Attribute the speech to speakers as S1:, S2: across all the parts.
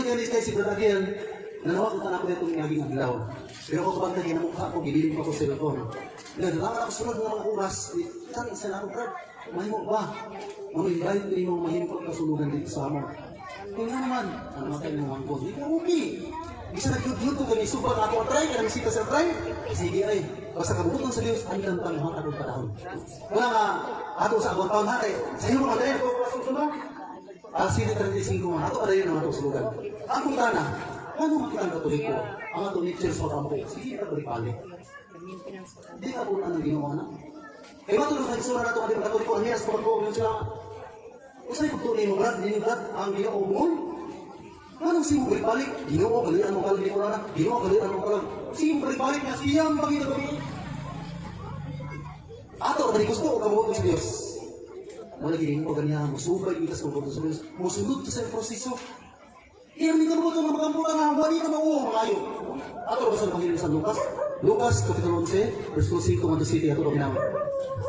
S1: yan kay si Brad Agian, nanawa ko tanak ko itong naging aglaw. Pero ako kapag naging namukha ko, gibiling ko ako sa cellphone. Nalaman ako sunod ng mga oras, itan isa na ako, Brad, mahimo ba? Mamimbayad ko rin mong mahimo ko kasulugan dito sa amo. Kung nga naman, ano matay ng mga ko, di ka okay. Bisa nag-yud-yud ko kani subang ako ang try, kaya misita sa try. Sige ay, basta kabubuton sa Diyos, ang ilang tanong atong panahon. Wala nga, ato sa akong taon natin, sa iyo mga tayo, kung kasunod, Alcide 35 man, ato adayon ang atong sulugan. Ang kuntana, ano makitang katulik ko? Ang atong nature sa kampo, sige ka balik-balik. Di ka po anong ginawa na? Kaya matulog sa isura na ito, kaya katulik ko, ang hiras ko yung sila. Gusto na ipagtunay mo, Brad, hindi Brad, ang ginoo mo. Anong siya mo balik-balik? Ginoo, galian mo kalang di ko na. Ginoo, galian mo kalang. Siya mo balik-balik niya, siyang pagkita kami. Ato, kani gusto ko kamuha sa Diyos. Wala gini mo ganyan, musubay, itas ko sa Diyos. Musunod ka sa proseso. Iyan, hindi ka mo ito na makampulan na, wali ka mauwa, makayo. Ato, basta na Panginoon sa Lucas. Lucas, Kapitulo 11, versikulo 5, Matto City, ato, pinama.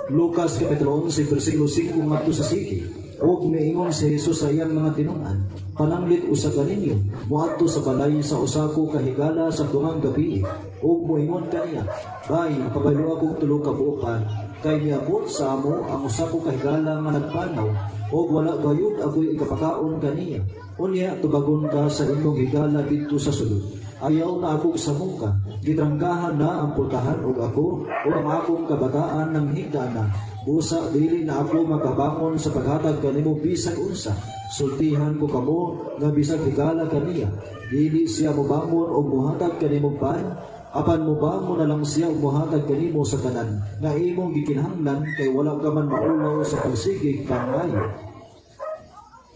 S2: Lucas Kapitulo 11, versikulo 5, Matto City. Og miingon si Jesus sa iyang mga tinunan, pananglit usa kaninyo, muadto sa balay sa usa ko kahigala sa tungang gabi, og moingon kaniya, bay, pabalo akong tulo ka buokan, kay niabot sa amo ang usa ko kahigala nga nagpanaw, og wala gayud ako'y ikapakaon kaniya. Unya, tubagon ka sa imong higala dito sa sulod. Ayaw na ako sa muka, gitranggahan na ang putahan og ako, o ang akong kabataan ng higdana. Busa dili na ako makabangon sa paghatag kanimo bisan unsa. Sultihan ko kamo nga bisan higala kaniya. Dili siya mobangon o muhatag kanimo pan. Apan mobangon na lang siya o muhatag kanimo sa tanan. Nga imong gikinahanglan kay wala ka man maulaw sa pagsigig kangayo.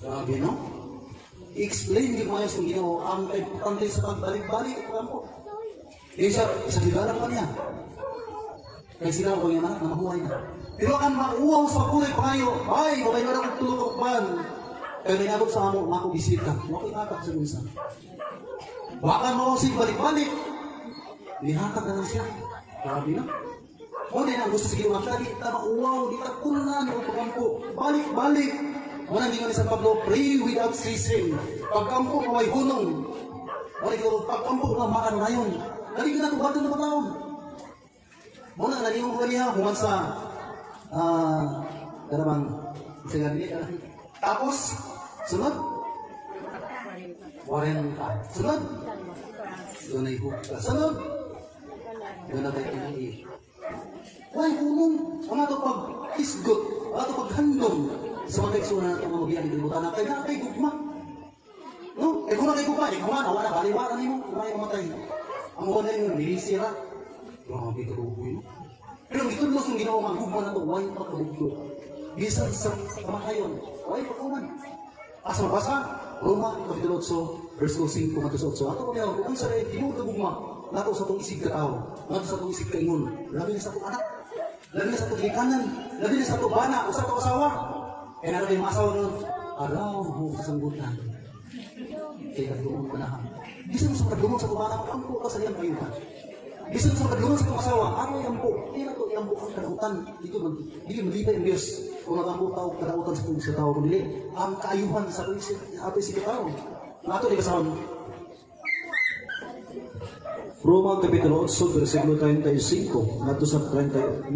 S1: Grabe, no? I-explain di ko ayos kung ginoo ang importante sa pagbalik-balik ko po. Isa higala pa niya. Kaya sila ko yung anak na mahuhay na. Pero kan mauwaw sa kulay pangayo, ay, babay na lang tulog ko pan. Kaya may nabot sa amo, mako bisita. Mako ihatak sa gunsa. Baka mawasig balik-balik. Nihatak na lang siya. Grabe na. O din ang gusto sa ginawa. Kaya di ka mauwaw, di ka kunan o pagkampo. Balik-balik. Wala hindi nga ni San Pablo, pray without ceasing. Pagkampo, kaway hunong. Wala ikaw, pagkampo na makan ngayon. Dali ka na itong bato na patawag. Muna, naliyong ko niya, human sa karabang isagan niya. Tapos, sunod? 40. Sunod? Doon ay hukta. Sunod? Doon na tayo pinahir. Why, hunong? Ang ato pag-isgot, ang ato paghandong sa mga kaisuna na itong mga biyan ng libutan na kaya kay gugma. No? Eh kung na kay gugma, eh kung na, wala kaliwaan ni mo, kung na yung matay. Ang mga na yung nilisira. Grabe ka rugoy, no? Pero ito los yung ginawa mga gugma na ito, why pa kabugdo? Bisan sa kamakayon, why pa kuman? Asa mabasa? Roma, Kapitulo 8, verse 5, Matto 8. Ato ko niya, kung sa rin, ginuod na gugma, nato sa itong isig ka tao, nato sa itong isig ka ingon, labi na sa itong anak, labi na sa itong likanan, labi na sa itong bana, o sa itong asawa. Kaya naroon yung mga asawa nun, araw mo sa sanggutan. Kaya kadlungon ka na ha. Bisa mo sa kadlungon sa kumana, ampo ka sa iyang kayuhan. Bisa mo sa kadlungon sa kumang asawa, ano yung ampo? Kaya na ito, yung ampo ang kadautan. Dito malipay ang Diyos. Kung nag-ampo tao, kadautan sa tao, kung dili, ang kaayuhan sa ato si tao. Nato di kasama.
S2: Roma Kapitulo 8, versikulo 35, Matto sa 39.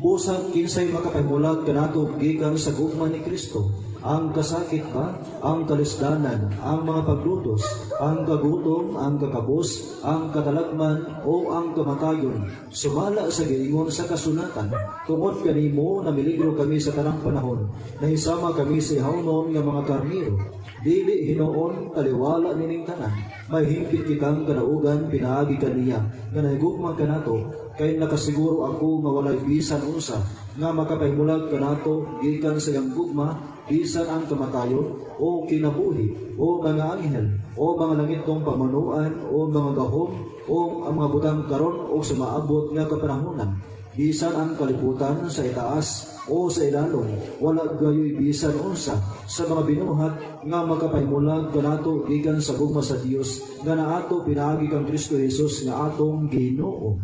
S2: Busang kinsay makapahimulag kanato gikan sa gugma ni Kristo, ang kasakit ba, ang kalisdanan, ang mga paglutos, ang kagutom, ang kakabos, ang katalagman o ang kamatayon, sumala sa giingon sa kasulatan. Tungod kanimo na miligro kami sa tanang panahon, na isama kami sa ihawnon nga mga karniro. Dili hinoon kaliwala nining tanan, may hingpit kitang kanaugan pinaagi kaniya, nga nahigugma kanato, kay nakasiguro ako nga walay bisan unsa nga makapahimulag kanato gikan sa iyang gugma, bisan ang kamatayon o kinabuhi o mga anghel o mga langitong pamanuan o mga gahom o ang mga butang karon o sumaabot nga kapanahonan, bisan ang kalibutan sa itaas o sa ilalong, wala gayoy bisan unsa sa mga binuhat nga makapahimulag kanato gikan sa gugma sa Dios nga naato pinaagi kang Kristo Jesus nga atong Ginoo.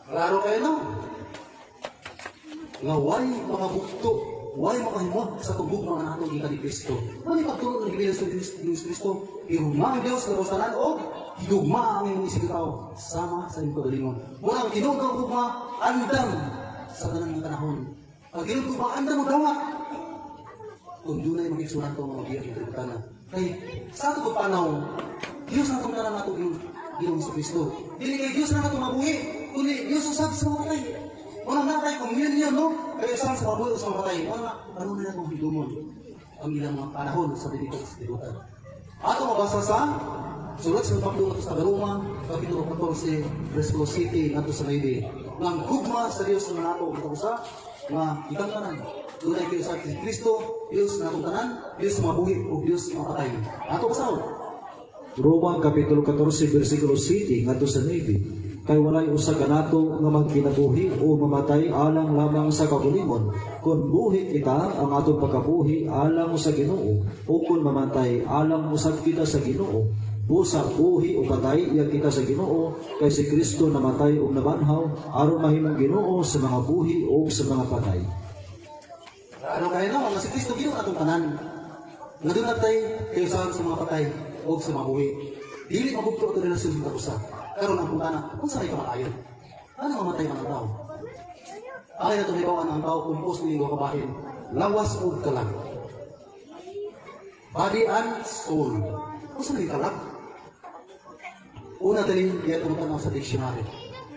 S1: Klaro kayo no? Nga why mga bukto Why makahimot sa tugugma nga nato gikan ni Kristo. Ano yung pagtulog ng Biblia sa Kristo? Higugma ang Diyos na rosanan o higugma ang iyong isip tao sama sa iyong kagalingon. Muna ang tinuod ng hugma, andam sa tanang panahon. Ang tinuod hugma, andam mo dawat. Kung doon ay magigsunan ito mga biyak ng tributana. Kaya sa ito panahon, Diyos na itong nalang nato Ginoong sa Kristo. Dili kay Diyos na nato mabuhi. Kundi Diyos usab sa mga patay. Walang natay, communion, no? Kaya saan sa mabuhi o sa mga patay. Ano na natin higumon ang ilang mga panahon sa dito sa tributan. Ato mabasa sa sulat sa pagdungo sa Tagaruma, Kapitulo 14, Versículo 7, nato sa 9. Nang gugma sa Diyos na nato, ito sa mga itang tanan. Tunay kayo sa Kristo, Diyos na itong tanan, Diyos na mabuhi o Diyos na patay. Ato basaw.
S2: Roma Kapitulo 14, versikulo 7, ngadto sa 9. Kay walay usa kanato nga magkinabuhi o mamatay alang lamang sa kabulingon. Kung buhi kita, ang atong pagkabuhi alang sa Ginoo, o kung mamatay alang usab kita sa Ginoo. Busa buhi o patay iya kita sa Ginoo, kay si Kristo namatay o nabanhaw aron mahimong Ginoo sa mga buhi o sa mga patay.
S1: Ano kaya no? Nga si Kristo Ginoo atong tanan. Nga doon natin kayo sa mga patay o sa mga buhi. Dili mabugto ito relasyon sa usa. Karon ang putana, kung saan ito matayon? Ano mamatay man ang tao? Ay na tumibawan ang tao kung post nilinggo kabahin. Lawas o kalag. Body and soul. Kung saan yung kalag? Una tanin, yan tumutanaw sa dictionary.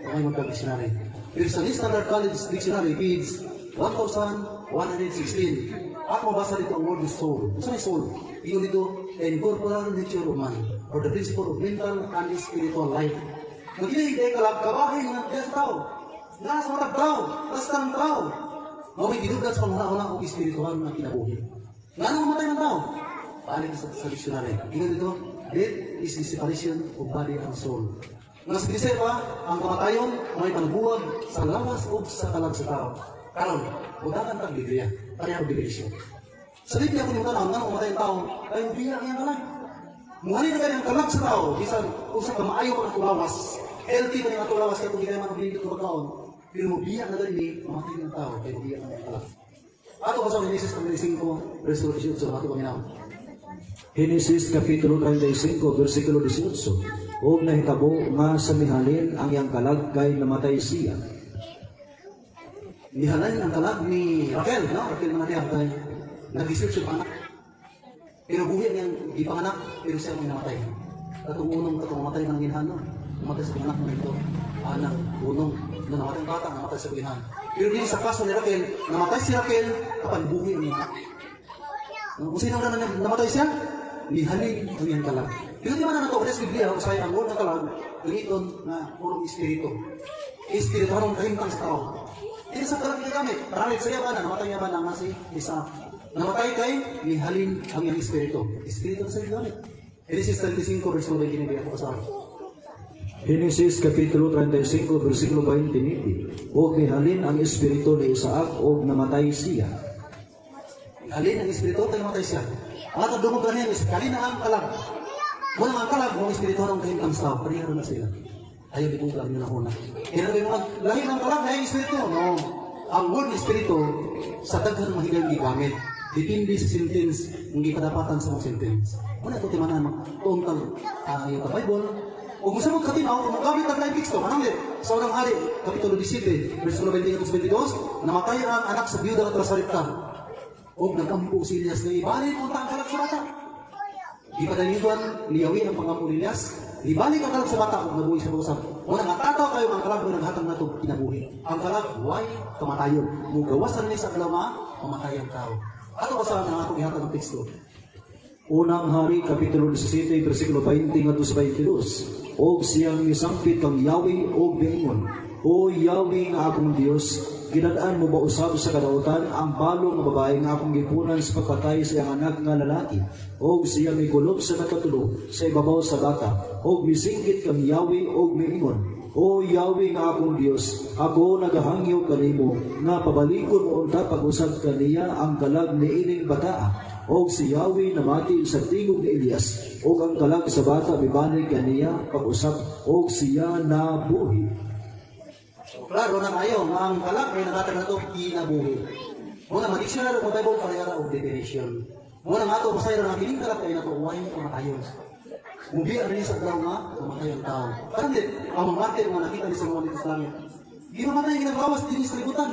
S1: Kamay magka-dictionary. Pero sa Standard College Dictionary, page 1116. Ako mabasa dito ang word is soul. Kung saan yung soul? Iyon dito, incorporeal nature of man, or the principle of mental and spiritual life. Magiging kalag kabahin ng sa tao. Nasa matag tao, basta ng tao. Maway ginugat sa panghuna-huna o espiritual na kinabuhi. Nga nang mamatay ng tao? Paalit sa dictionary. Iyon dito, death is the separation of body and soul. Nga sa Grisay pa, ang kamatayon may panbuwag sa lawas o sa kalag sa tao. Karon, budakan tag Biblia, pareha Biblia. Sa Biblia kung yung tanong, nga mamatay ang tao, ay biya ang kalag. Mungani na kanyang kalag sa tao, bisan kung sa kamaayo ka ng tulawas, healthy ka ng tulawas, kaya kung hindi naman ang binigit ko magkaon, pero mabiya na dali ni mamatay ng tao, kaya mabiya ang kalag. Ato pa sa Genesis 35, verse 18, ato paminaw.
S2: Genesis Kapitulo 35, versikulo 18. Og nahitabo nga sa mihalin ang iyang kalag kay namatay siya.
S1: Nihalay ang kalag ni Raquel, no? Raquel mga tiyatay. Nag-research siya pa anak. Pero buhi niyang ipanganak, pero siya may namatay. Katong unong katong namatay ng ginhan, no? Namatay sa anak mo ito. Anak, unong, na namatay ang bata, namatay sa ginhan. Pero din sa kaso ni Raquel, namatay si Raquel, kapan buhi niya. Kung sino na namatay siya, nihalin ang iyang kalag. Pero di man na ito, sa Biblia, kung sa'yo ang word ng kalag, gamiton na purong espiritu. Espiritu, anong kahintang sa tao. Hindi sa kalag ginagamit. Maraming sa yaman na namatay yaman ang nasi isa. Namatay kay nihalin ang iyang espiritu. Espiritu na sa ginagamit. Genesis 35, verse 20, kinibigyan ko kasama.
S2: Genesis Kapitulo 35, versikulo 20. Og nihalin ang espiritu ni Isaac og namatay siya.
S1: Nihalin ang espiritu, tayo namatay siya. Ang atang dumog na niya, kalina ang kalag. Wala ang kalag, mga espiritu ng kahintang sa tao. Pariharo na sila. Ayaw di kong na una. Kaya nabi mga lahi ng kalag na yung espiritu. No. Ang word espiritu sa daghang mahigang gigamit. Dipindi sa sentence ng gikadapatan sa mga sentence. Muna ito timanan magtuntang yung Bible. O kung sa mga katinaw, kung magamit ang laing teksto, anong lit? Sa unang hari, Kapitulo 17, verse 20-22, namatay ang anak sa biyuda at Saripta. O nagkampo si Elias na ibalik ang taang kalag sa bata. Di pa daliguan, liyawi ang pangampo ni Elias. Ibalik ang kalag sa bata kung nabuhi sa busap. Muna nga tataw kayo ang kalag ng hatang na ito kinabuhi. Ang kalag, why kamatayon? Kung gawasan niya sa kalawa, mamatay ang tao. Ato kasama ng atong ihatag ng teksto.
S2: Unang hari, Kapitulo 17, versikulo 20 ngadto sa 22. Og siyang misampit kang Yahweh og biingon, O Yahweh nga akong Dios, ginadaan mo ba usab sa kadautan ang balo nga babae nga akong gipunan sa pagpatay sa iyang anak nga lalaki, og siya may gulob sa nakatulog sa ibabaw sa bata, og misingkit kang Yahweh og miingon, O Yahweh nga akong Dios, ako nagahangyo kanimo nga pabalikon mo unta pag-usab kaniya ang kalag ni ining bataa, og si Yahweh namati sa tingog ni Elias, og ang kalag sa bata mibanig kaniya pag-usab, og siya nabuhi.
S1: Klaro na kayo, nga ang kalag ay nakatag na ito kinabuhi. Muna ma-dictionary o Bible parehara og definition. Muna nga ito, pasayra nga piningkalap kayo na ito, uwain kamatayon. Mubiya rin sa daw nga, kamatayon tao. Parang din, ang mga martir nga nakita ni sa mga dito sa langit. Di mamatay, ginagawas din sa libutan.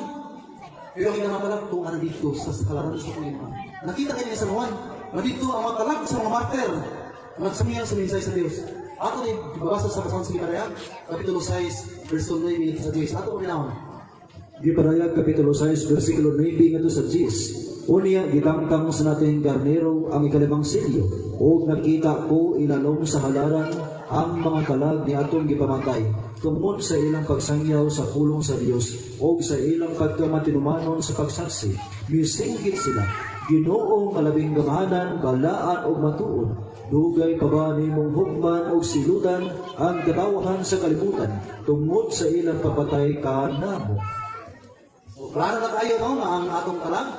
S1: Pero ang ginamatalak ito nga dito sa kalaran sa Panginoon. Nakita kayo ni San Juan, na dito ang matalak sa mga martir. Nagsamihan sa minsay sa Diyos. Ato ni babasa sa Kasawan sa Giparayag, Kapitulo 6, verso 9 sa 10. Ato ko ginawon.
S2: Giparayag Kapitulo 6, versikulo 9 ngadto sa 10. Unya gitangtang sa nating karnero ang ikalibang silyo, ug nakita ko ilalom sa halaran ang mga kalag ni atong gipamatay tungod sa ilang pagsangyaw sa pulong sa Dios ug sa ilang pagkamatinumanon sa pagsaksi. Misinggit sila, Ginoo nga labing gamahanan, balaan ug matuod. Dugay pa ba nimong hukman o silutan ang katawahan sa kalibutan tungod sa ilang papatay kanamo?
S1: So, klaro na tayo no, na ang atong kalag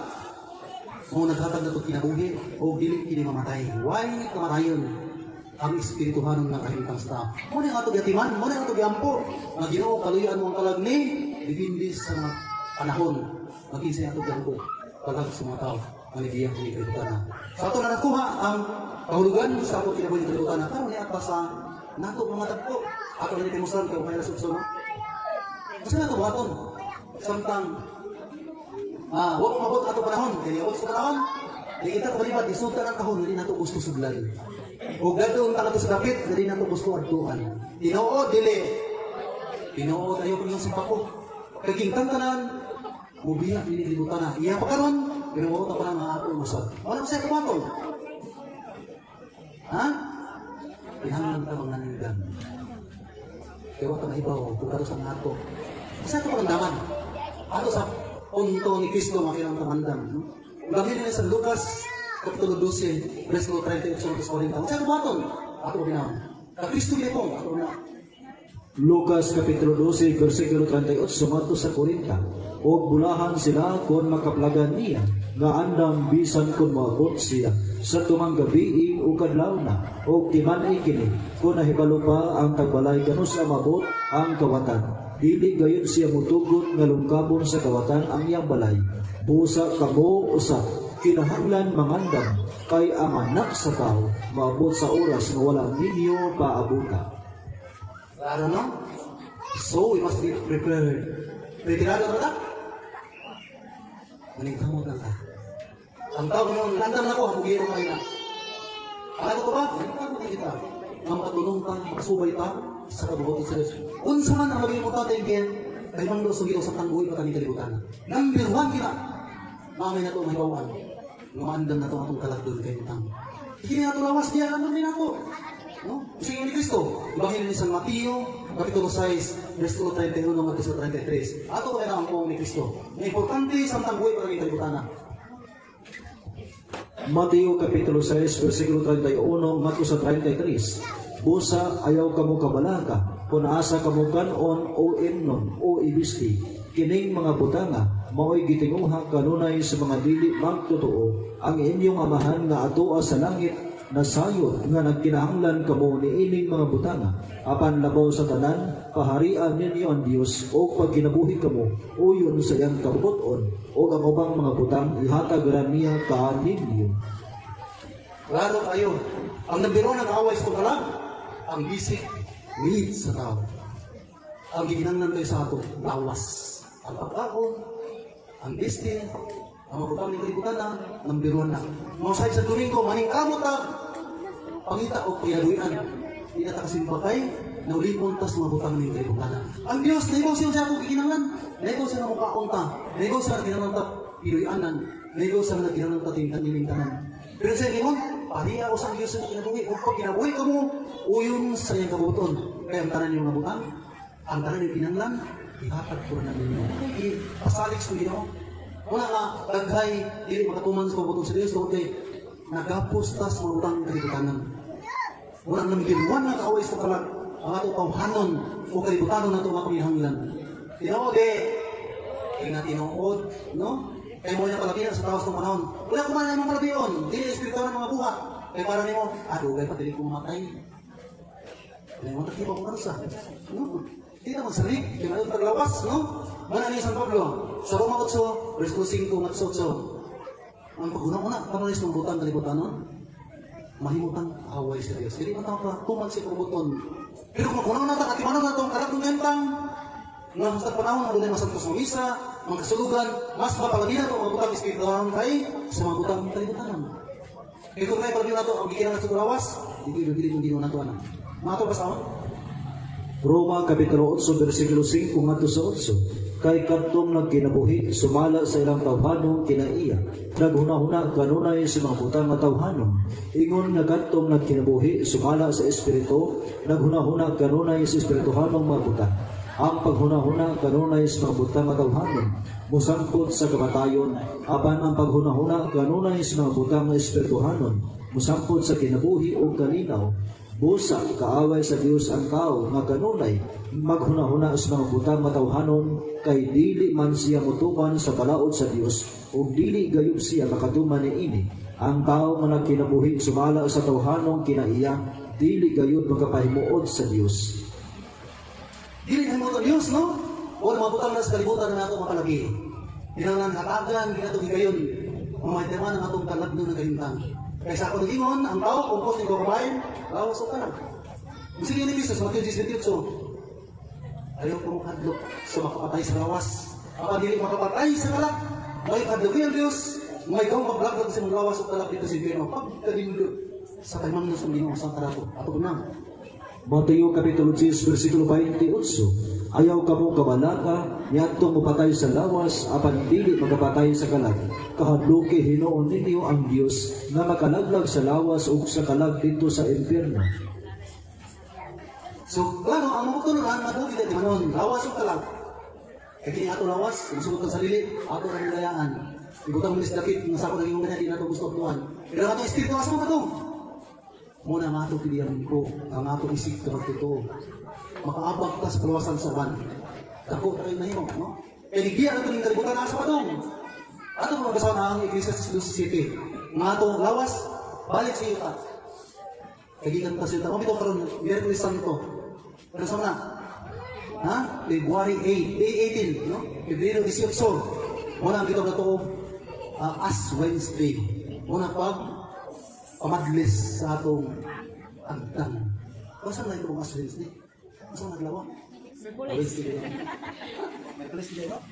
S1: kung naghatag na ito kinabuhi o dili kini mamatay. Why kamatayon? Ang espirituhanon ng kahintang sa tao. Muna nga ito yatiman, muna nga ito giampo. Nga Ginoo kaluyan mo ang kalag ni dipindi sa mga panahon. Mag-isa ito giampo. Kalag sa mga tao. Ang ibiyang kinikibutan na. Sa ito na nakuha ang kahulugan sa ako kinabuhi ng kalibutan na. Karoon niya sa nato mga tagpo. Ako na nitimusan kayo kaya nasubso no? Kasi na ito buhaton. Samtang huwag mabot ato panahon. Kaya huwag sa panahon. Di kita kumalibat, isuta ng kahon, hindi nato gusto sudlan. Huwag ganoon talaga sa dapit, hindi nato gusto adtuan. Tinoo, dili. Tinoo, tayo kung yung simpako. Kaging tantanan, mubiyak, nililibutan na. Iya pa karon, pero huwag pa na mga ato umusap. Wala ko sa'yo kumatol. Ha? Pinangan ka mga naninggan. Kaya huwag ka maibaw, kung kato sa mga ato. Kasi ito parandaman. Ato sa punto ni Kristo, makilang kamandam. Gamitin niya sa Lucas, Kapitulo 12, verso 38 sa 40. Ang sa'yo kumatol, ato binaw. Na Kristo ginipong, ato na.
S2: Lucas Kapitulo 12, versikulo 38 sumato sa 40. O bulahan sila kung makaplagan niya, nga andam bisan kung maabot siya sa tumang gabi o kadlaw na, o timanay kini, kung nahibalo pa ang tagbalay ganus sa mabot ang kawatan. Dili gayon siya mutugot nga lungkabon sa kawatan ang iyang balay. Busa kamo usap, kinahanglan mangandam, kay ang anak sa tao, maabot sa oras nga walang ninyo paabuta.
S1: Klaro no? So, we must be prepared. Retirado na ta? Maningkamot lang ka. Ang tao mo, landam na ko, habugirin mo kayo na. Alam ko ba? Maningkamot na kita. Ang matulong ka, makasubay ta, sa kabubuto sa Diyos. Unsa man ang maging mutatay again, kay mangdo sa gito sa tangguhay pa kami kalibutan. Number 1 kita. Mamay na ito, may bawan. Lumaandam na ito atong kalagdon kayo tang. Hindi na ito lawas, diya landam din ako. No? Sige ni Kristo, ibangin ni San Mateo, Kapitulo 6, verse 31 hanggang 33. Ato ko kailangan po ni Kristo. May importante sa tangguhay pa kami kalibutan.
S2: Mateo Kapitulo 6, versikulo 31 hanggang sa 33. Busa ayaw kamo kabalaga, kung asa kamo kanon o imnon o ibisti, kining mga butanga, mao'y gitinguha kanunay sa mga dili magtotoo, ang inyong amahan nga atoa sa langit, na sayod nga nagkinahanglan kamo ni ining mga butanga, apan labaw sa tanan, paharian ninyo ang Dios, o pag kinabuhi kamo, uyon sa iyang kabuton, o ang ubang mga butang, ihatag niya kaninyo.
S1: Klaro kayo, ang nabiro ng away sa kalag, ang basic needs sa tao. Ang giginangnan kayo sa ato, lawas. Ang pagkaon, ang destiny, ang mabutang ng kalibutan na, nambiruan na. Mga sahib sa Domingo, maning kamot na, pangita o pinaduian. Hindi na takasimba kay, naulipon tas mabutang ng kalibutan na. Ang Diyos, naibaw siya sa akong giginangan. Naibaw siya na mukhaunta. Naibaw siya na ginanang ta pinuyanan. Naibaw siya na ginanang ta tintanan. Pero sa gingon, pariya ko sa Diyos na kinabuhi. Kung pag kinabuhi ka mo, uyon sa iyang kabuton. Kaya ang tanan yung mabutang, ang tanan yung pinanglan, ihatag ko na ninyo. Okay, pasalik sa Ginoo. Wala nga, daghay, dili makatuman sa kabuton sa Diyos, okay, nagapos tas mabutang kalibutanan. Wala nang ginuwan na kaaway sa kalag, ang ato tawhanon o kalibutanon na ito mga pinahanglan. Tinood kaya tinood, no? Kaya mo na palabihan sa tawas ng panahon. Wala ko man naman palabihan, dili espiritu ng mga buhat. Kaya para nimo, dugay pa dili ko mamatay. Kaya mo takiba ko karusa. No? Hindi na magsalig, kinayon paglawas, no? Mana ni San Pablo, sa Roma 8, versikulo 5, at 8. Ang paguna-una, paano rin sumbutan kalibutan, no? Mahimutang away sa Diyos. Jadi matang pa, tuman si Pagbuton. Pero kung magunaw na ta, katimanan na itong karatong gantang, nga sa panahon, ang dunay masantos ng misa, mga kasulugan, mas mapalagin na ito, mga butang espiritualan kay, sa mga butang kalibutan. Kaya kung tayo palagin na ito, ang bikiran na sa lawas, hindi mo na ito, anak. Mga ito, basta ako?
S2: Roma Kapitulo 8, versikulo 5 ngadto sa 8. Kay kadtong nagkinabuhi, sumala sa ilang tawhanong kinaiya. Naghuna-huna kanunay sa mga butang nga tawhanon. Ingon nga kadtong nagkinabuhi, sumala sa espiritu, naghuna-huna kanunay sa espirituhanong mga butang. Ang paghuna-huna kanunay sa mga butang nga tawhanon, musangkot sa kamatayon, apan ang paghuna-huna kanunay sa mga butang nga espirituhanon, musangkot sa kinabuhi o kalinaw. Busa, kaaway sa Dios ang tao, nga kanunay, maghuna-huna sa mga butang matawhanon, kay dili man siya mutuman sa balaod sa Dios, o dili gayud siya makatuman ni ini. Ang tao nga nagkinabuhi sumala sa tawhanong kinaiya, dili gayud makapahimuod sa Dios.
S1: Dili na mo ito Diyos, no? O mga butang na sa kalibutan na nato mapalagi. Dinangan hatagan, ginato gigayon. Mamahitaman ang atong kalagno na kahintang. Kaysa ako nag-ingon, ang tao, kumpos ni Gokabayan, lawas o kanan. Sige ni Cristo, sa Matthew 18, ayaw ko makadlok sa makapatay sa lawas. Kapag hindi makapatay sa kalak, may kadlok ang Diyos, may kang maglaglag sa mga lawas o kalak dito sa Bino. Pagkadindot sa taymang na sumino sa karato. Ato ko na.
S2: Mateo Kapitulo 10, versikulo 28. Ayaw kamo kabalaka, niyadtong mapatay sa lawas, apan dili magapatay sa kalag. Kahadluki hinuon ninyo ang Dios na makalaglag sa lawas ug sa kalag dito sa impyerno.
S1: So, klaro, ang mga tununan, madugi na di manon, lawas o kalag. Kaya kini ato lawas, susugot sa sarili, ato na nilayaan. Ibutang mo nisdakit, nasa ako naging ganyan, di na ito gusto tuwan. Pero ato espiritu, asa mo ka ito? Muna ang ato pilihan ko, ang ato isip kapag ito. Makaabag ka sa kaluwasan sa ban. Ako tayo na yun, no? Kaya ligyan natin yung kalibutan na sa patong. Ato mga basaw na ang Ecclesiastes 12:7. Mga ato lawas, balik sa iyo ka. Kagigan ka sa iyo. Mabito ka rin, Miyerkules Santo. Ano sa mga? Ha? February 8, Day 18, no? February 18. Muna ang kita na ito, Ash Wednesday. Muna pamadlis sa atong agdang. Basta na ito ang Ash Wednesday? Basta naglawa? Wednesday. Wednesday, no?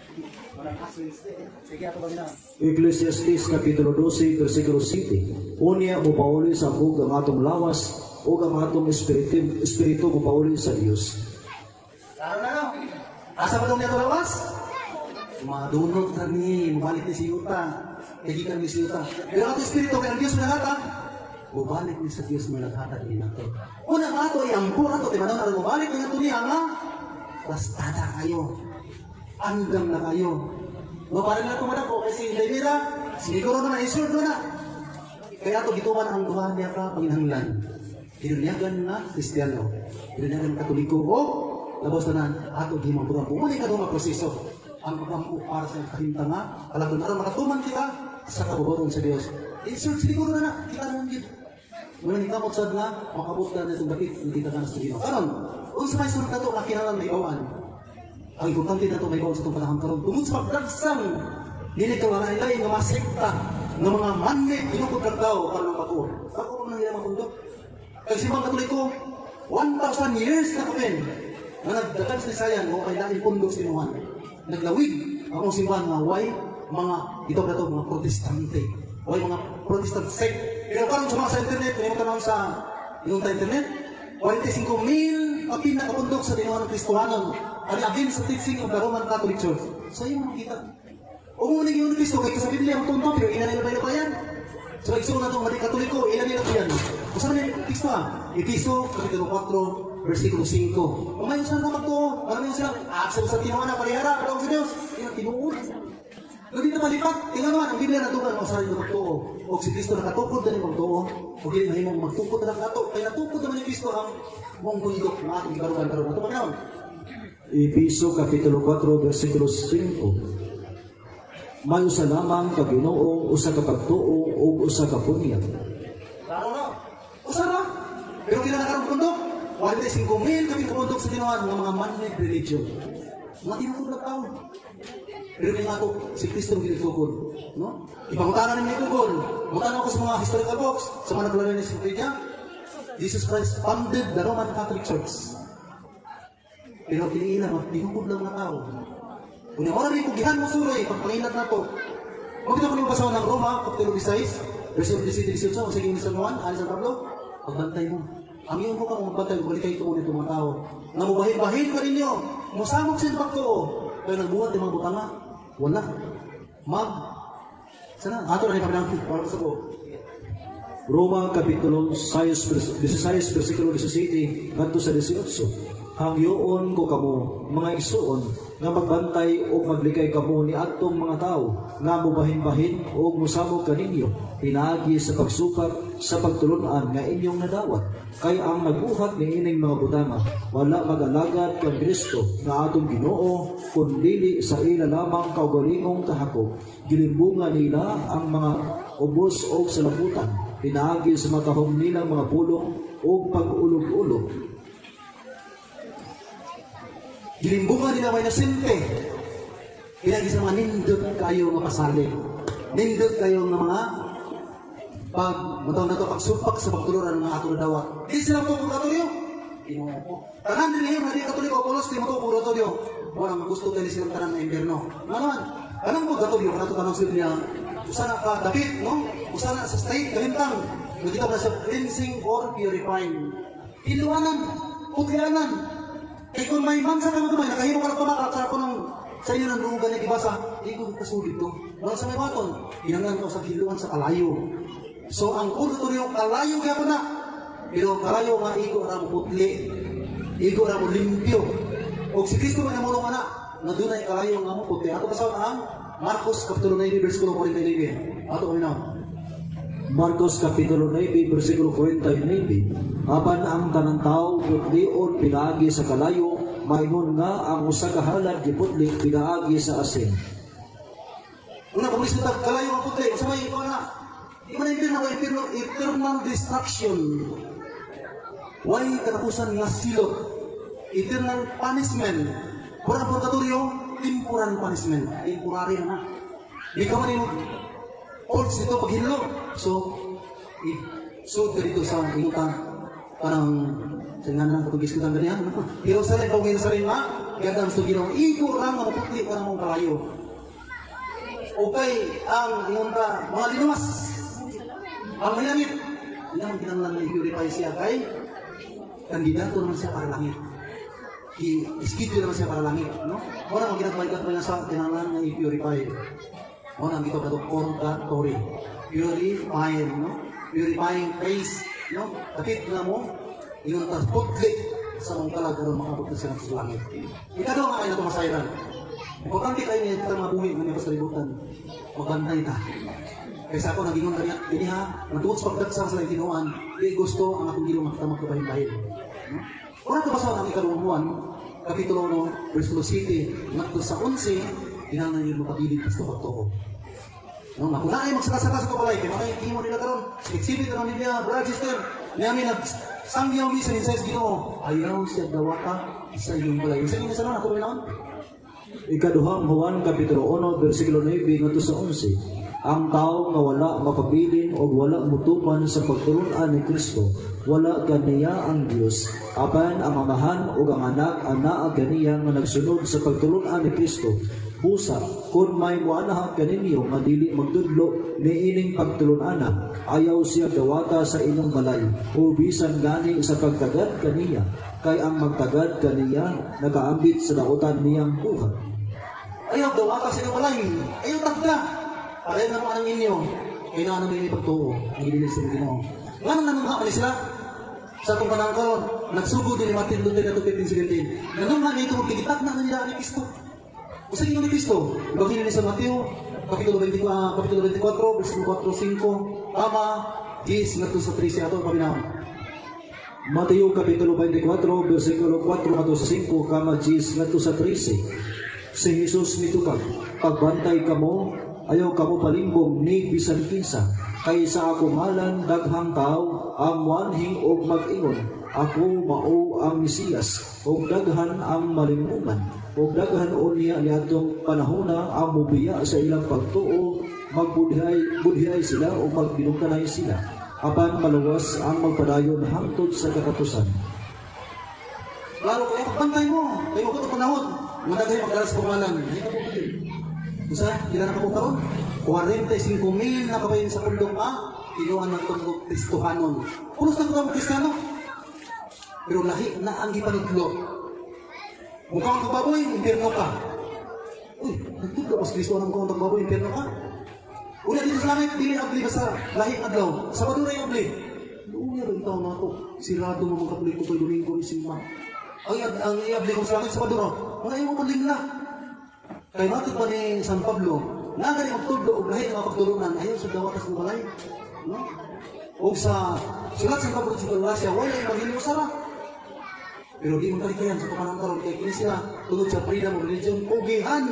S1: Walang Ash Wednesday. Sige, ato ba gina?
S2: Ecclesiastes Kapitulo 12, versikulo 7. Unya mo pauli sa bug ang atong lawas, o ang atong espiritu mo pauli sa Dios.
S1: Taro na, no? Asa ba itong niya ito lawas? Madunod kami, mabalik ni siyuta. Kagikan ni siyuta. Pero ato espiritu, kaya ang Diyos managata, mabalik ni sa Diyos managata din nato. Una nga ito, iampo na ito, timanon na mabalik na ito niya, nga, bastada kayo. Andam na kayo. Maparang na ito man ako, kasi Daimira, siniguro na na, isurdo na. Kaya ito, gituman ang duha niya ka, panginahanglan. Pinunyagan na Kristiyano. Pinunyagan na Katoliko, o labos na na, ato di mga pumuli ka doon proseso. Ang pagkampo para sa kahinta nga, alam ko na makatuman kita sa kabuburon sa Diyos. Insert siguro na kita naman dito. Mula ni kamot sad nga, makabot na itong bakit, hindi ka na sa Diyos. Karon, kung sa may sunod na ito, nakinalan may bawaan. Ang importante na ito may bawaan sa itong panahon karon. Tungkol sa pagdagsang, hindi ito nga nilay nga masekta ng mga manlit, inukod ng tao para ng patuwa. Ako kung nangyayang matundok. Kasi mga Katoliko, 1,000 years na kapin, na nagdagan sa Nisayan, o kailangan pundok sinuhan. Naglawig ang simbahan nga way mga ito na ito mga protestante, way mga protestant sect. Pero karon sa mga sa internet, kung yung tanong sa yung internet, 45,000 kapin na kapundok sa dinuhan ng Kristohanon at against the teaching of the Roman Catholic Church. So yung makita. Umuunig yung Kristo, kaya sa Biblia ang tunto, pero ilan nila ba yan? So igsoon na itong mga Katoliko, ilan nila ba yan? Kung saan nila Kristo Kristo, Kapitulo 4, versikulo 5. Kung may usahan naman ito, alam niyo sila, aksel sa tinuhan na parihara, katawag sa Diyos, yung tinuod. Hindi na malipat, tingnan naman, ang Biblia natugan, ang sarili ng magtuo. O si Kristo nakatukod na yung magtuo, o hindi na yung magtukod na nakato. Kaya natukod naman yung Kristo ang mong bundok na ating karugan-karugan. Ito magkakaroon.
S2: Episo Kapitulo 4, versikulo 5. May usa lamang ka Ginoo, usa ka pagtuo, o usa ka punyag.
S1: Klaro na. Usa na. Pero kailan nakaroon bundok? wala tayo 5,000 kami kumundok sa ginawa ng mga man-made religion. Mga tinukod na tao. Pero yung ako, si Kristo ang ginagtukod. No? Ipangutanan namin itugod. Mutanan ako sa mga historical books, sa mga naglala ni Sintidya. Jesus Christ founded the Roman Catholic Church. Pero piliin lang, tinukod lang mga tao. Kung yung marami kugihan mo suroy, pagpanginat na to. Huwag ito ko nang basawan ng Roma, Kapitulo 16, verse 17-18, sa sige ni San Juan, Ali San Pablo, pagbantay mo. Ang iyong ko ka mong magbantay, balik kayo ito mga tao. Namubahin-bahin ka ninyo, musamok sa impacto. Kaya nagbuhat yung mga butanga, wala. Sana, ato na yung pagdampi, para sa ko.
S2: Roma Kapitulo 16, versikulo 17, ngadto sa 18. Hangyoon ko kamo, mga igsoon, nga magbantay o maglikay kamo ni atong mga tao, nga mubahin-bahin o musabog kaninyo, pinaagi sa pagsukat sa pagtulunan nga inyong nadawat. Kay ang nagbuhat ni ining mga butanga, wala mag-alagad kang Kristo nga atong Ginoo, kundili sa ila lamang kaugalingong kahakog. Gilimbungan nila ang mga ubos o salaputan, pinaagi sa matahong nilang mga pulong o pag-ulog-ulog.
S1: Gilimbungan nila may nasinte. Pinagi sa mga nindot kayo nga pasalig. Nindot kayo nga mga matawag na ito, pagsumpak sa pagtuluran ng ato na dawat. Di sila ito purgatorio. Tanan din yun, hindi katoliko, Polos, di mo ito purgatorio. Walang gusto tayo silang tanan na imperno. Ano naman? Anong purgatorio? Kung ito tanong silip niya, usana ka dapit, no? Usana sa state, kahintang. Nakita na sa cleansing or purifying. Iluwanan, putlianan. Kaya kung may mansa ka magkamay, nakahimo ka na tumakak sa ako ng sa inyo ng lugan na ibasa, hindi ko kasulit to. Wala sa may baton, inangan ko sa hiluan sa kalayo. So ang purgatorio, kalayo kaya ko na. Pero kalayo nga, igo na mo putli, igo na mo limpyo. O si Kristo man namulong na doon ay kalayo nga mo putli. Ato pasawag ang Marcos Kapitulo 9, versikulo 49. Ato kami na.
S2: Marcos Kapitulo 9, versikulo 49. Apan ang tanang tao putlion pinaagi sa kalayo, maingon nga ang usa ka halad giputli pinaagi sa asin.
S1: Una kung isip kalayo ang putli, sa may ito na. Di man impirno, eternal destruction. Why katapusan nga silot? Eternal punishment. Kung ang purgatorio, temporary punishment. Temporary na. Di ka man yung old dito paghilo. So ka dito sa ingutang. Parang tingnan lang kung gis kitang ganyan. Pero sa rin, pagawin sa rin gandang gusto ginawa, iko lang ang putli para mong kalayo. Okay, ang ingunta, mga linumas. Ang malangit. Hindi naman kinanglan na i-purify siya kay kandidato naman siya para langit. I-schedule naman siya para langit. No? Wala ang ginagmalikat pa niya sa kinanglan na i-purify. Wala ang ito na ito, purgatory. Purifying, no? Purifying face. No? Kapit na mo, yung putli sa mong kalagaran makabot na siya sa langit. Ikadaw nga kayo na tumasayran. Importante kayo niya ito mabuhi ng mga pasalibutan. Magbantay ta. Kaysa ako nagingon kanya, hindi ha, natuot sa pagdagsang sa laitinungan, di gusto ang akong gilong makita magkabahin-bahin. Kung ito basa ang ikalawang Juan, Kapitulo 1, versikulo 7, nakto sa 11, hinangan niyo makabilit sa pagtuo. No, makuna ay magsakasaka sa kapalay, kaya makikimo nila karon. Sipit-sipit na nila, brad, sister. Niyami nagsangyaw mi sa insayos Ginoo. Ayaw siya dawata sa iyong balay. Sa inyo sa naman, ako rin naman.
S2: Ikaduhang Juan Kapitulo 1, versikulo 9, ngadto sa 11. Ang tao nga wala mapabilin o wala mutuman sa pagtulunan ni Kristo, wala ganiya ang Dios. Apan ang amahan o ang anak anaa ganiya nga nagsunod sa pagtulunan ni Kristo. Busa, kung may muanahan kaninyo nga dili magdudlo ni ining pagtulunana, ayaw siya dawata sa inyong balay, o bisan gani sa pagtagad kaniya, kay ang magtagad kaniya nagaambit sa dautan niyang buhat.
S1: Ayaw dawata sa inyong balay, ayaw tagda. Pareho na naman ang inyo, kailangan namin ipagtuo, ang ililig sa Ginoo. Nga nang nanungha ka sila, sa itong panangkaroon, nagsugod din ni Martin Luther at 1517. Nanungha na ito, magtigitak na nila ni Kristo. Usa ni Kristo, ibagin ni sa Mateo, Kapitulo 24, versikulo 4-5, tama, 10, ngadto sa 13, ato paminaw.
S2: Mateo Kapitulo 24, versikulo 4-5, kama 10, ngadto sa 13. Si Jesus nitugag, pagbantay kamo, ayaw kamo palimbong ni bisan kinsa, Kaysa ako malan daghang tao ang wanhing og mag-ingon, ako mao ang Mesiyas, og daghan ang malimbuman, og daghan unya niadtong panahona ang mubiya sa ilang pagtuo, magbudhiay sila o magbinukanay sila, apan maluwas ang magpadayon hangtod sa kakatusan.
S1: Lalo kayo, pagbantay mo, kayo ko ito panahon, madagay magdalas pumalan. Hindi ka po pwede. Isa, ilan na ka po karon? 45,000 na kabayan sa pundong kinuha ng itong Kristohanon. Pulos na ito Kristiyano. Pero lahi na ang ipanidlo. Mukha ang tagbaboy, impyerno ka. Uy, nagtugla pa sa Kristohanon kung ang tagbaboy, impyerno ka. Una dito sa langit, dili abli basta lahi adlaw. Sabado na yung abli. Unya rin taon na ito. Sirado mo mga kapuli ko kay Domingo ni Simba. Ang iabli ko sa langit, sabado na. Mga yung mga na. Kaya matod pa ni San Pablo, nagani magtudlo o lahi ng mga pagtulunan, ayaw sa dawatas ng balay. No? O sa sulat sa Pablo sa Galacia, wala yung maging usara. Pero di mo kalikayan sa pamanang kaya kini sila, tunod sa freedom of religion, ugihan.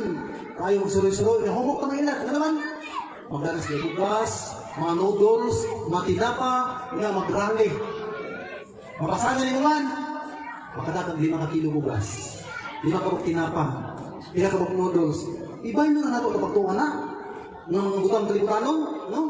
S1: Tayo magsuroy-suroy, humok ka mga ilat. Ano naman? Magdanas na bugas, mga noodles, mga tinapa, nga magrali. Mapasangan ni naman, makadagang 5 kilo bugas, 5 kabok tinapa, 5 kabok noodles. Ibay na nato ang pagtuwa na ng butang kalibutanon, no?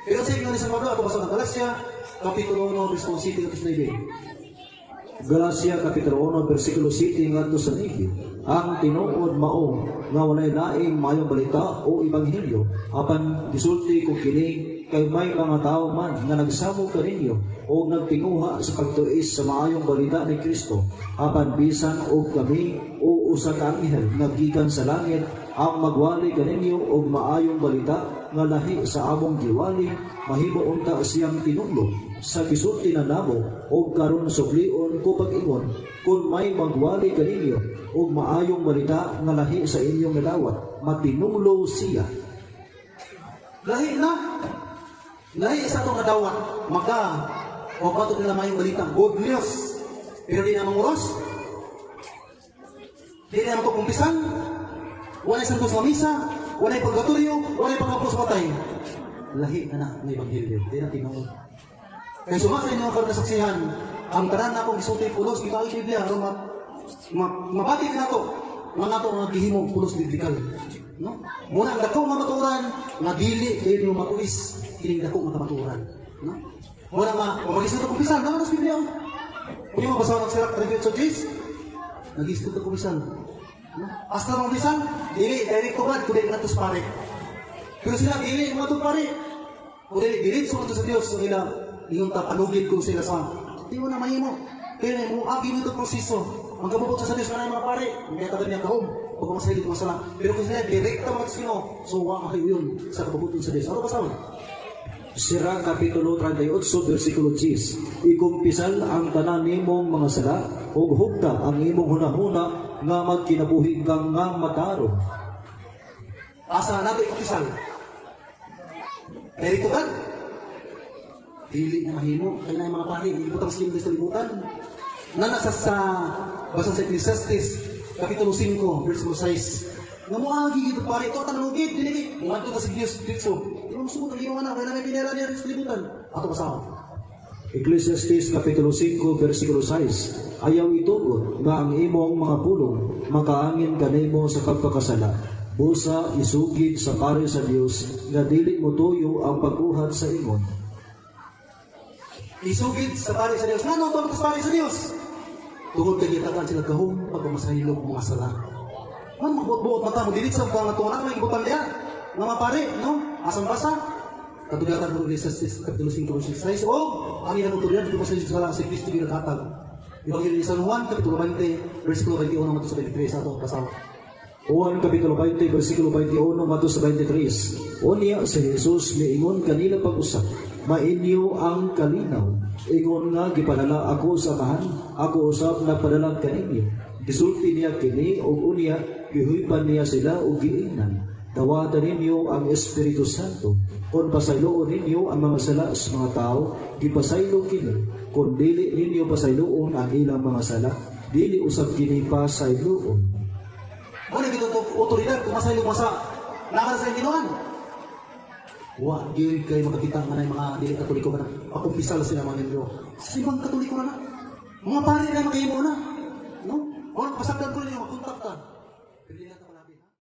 S1: Pero sa inyo ni San Pablo, ako basa ng Galacia, Kapitulo 1, Verse 7, Verse 9.
S2: Galacia Kapitulo 1, versikulo 7 ngadto sa 9. Ang tinuod mao nga walay laing mayong balita o ebanghelyo, apan gisulti ko kini kay may mga tao man nga nagsamo kaninyo o nagtinguha sa pagtuis sa maayong balita ni Kristo, apan bisan og kami o usa ka anghel nga gikan sa langit ang magwali kaninyo og maayong balita nga lahi sa among giwali, mahimo unta siyang tinudlo sa gisulti na namo og karon suglion ko pag-ingon kung may magwali kaninyo og maayong balita nga lahi sa inyong nadawat, matinunglo siya.
S1: Lahi na. Lahi sa itong kadawat, o patod nila mayong balita, good news. Pero di naman uros. Di naman ito kumpisan. Wala isang sa misa, wala yung paggaturyo, wala yung pagkapos patay. Lahi na may Ebanghelyo. Di na tinawag. Kaya sumakay niyo ang kasaksihan, ang tanan na akong isulti pulos, ikaw ang Biblia, mabati ka na ito. Mga na ito ang naghihimong pulos biblikal. No? Muna ang dako mga maturan, nagili kayo yung matuis, kining dako mga maturan. No? Muna nga, pamalis na ito kumpisan, naman sa Biblia. Kung yung mabasa ng sirak, tribute sa Jews, nag-isip ito kumpisan. No? Hasta ng kumpisan, dili, direct to God, kundi na ito sa pare. Pero sila, dili, mga ito pare. Kundi, dili, sumunod sa Diyos, so nila, yung tapanugid ko sila sa, di mo na mahimo. Kaya mo, agi mo ito proseso. Magkabubot sa Diyos na mga pare, hindi ka ganyan kahom. Huwag masahil ito masala. Pero kung sila, direkta mga sino, so waka kayo yun sa kabubuton sa Diyos. Ano ba saan?
S2: Sira Kapitulo 38, versikulo 10. Ikumpisal ang tanan nimong mga sala, ug hugda ang imong hunahuna nga magkinabuhi kang nga matarong.
S1: Asa nato ikumpisal? Direkto ka? Dili na mahimo. Kaya na yung mga pare, hindi butang slim sa libutan. Nanasa sa basang sa Ecclesiastes, Kapitulo 5, Versikulo 6. Nga mo agi ito pare, ito tanungit, dili umanto ka sa Diyos, Diyos. Yung sumot ang ginawa na, kaya na may pinera niya rin sa libutan. Ato kasama.
S2: Ecclesiastes Kapitulo 5, versikulo 6. Ayaw itugot nga ang imong mga pulong makaangin kanimo sa pagpakasala. Busa isugid sa pare sa Dios nga dili mo tuyo ang pagbuhat sa imon.
S1: Isugid sa pare sa Dios. Ngano to sa pare sa Dios? Tungod kay gitagan sila kahong pagmasahilog mga sala. Man magbuot mata mo dilit sa mga tuwa na ibutan diha. Mga pare, no? Asang basa? Katugatan ng Ecclesiastes Kapitulo 5, verse 6. Ang ilang utulian, dito pa sa sala si Kristo ginaghatag. Ebanghelyo ni San Juan, Kapitulo 20, versikulo 21, mato sa 23, sa ito, kasama.
S2: Juan Kapitulo 20, versikulo 21, mato sa 23. Unya sa Jesus, miingon kanila pag-usap, mainyo ang kalinaw. Ingon nga, gipadala ako sa amahan, ako usap na padala kaninyo. Gisulti niya kini, o unya, gihuipan niya sila, o giingnan. Tawatan ninyo ang Espiritu Santo. Kung pasayloon ninyo ang mga sala sa mga tao, gipasaylo kini. Kung dili ninyo pasayloon ang ilang mga sala, dili usab kini pasayloon.
S1: Muna gito to otoridad kung masaylo mo sa nakal sa Ginoon. Wa gyud kay makakita nga na yung mga dili katoliko ba na pakumpisal sila mga membro. Simang katoliko na na. Mga pare na makahimo na. No? Or pasagdan ko ninyo, magkontakta. Pwede na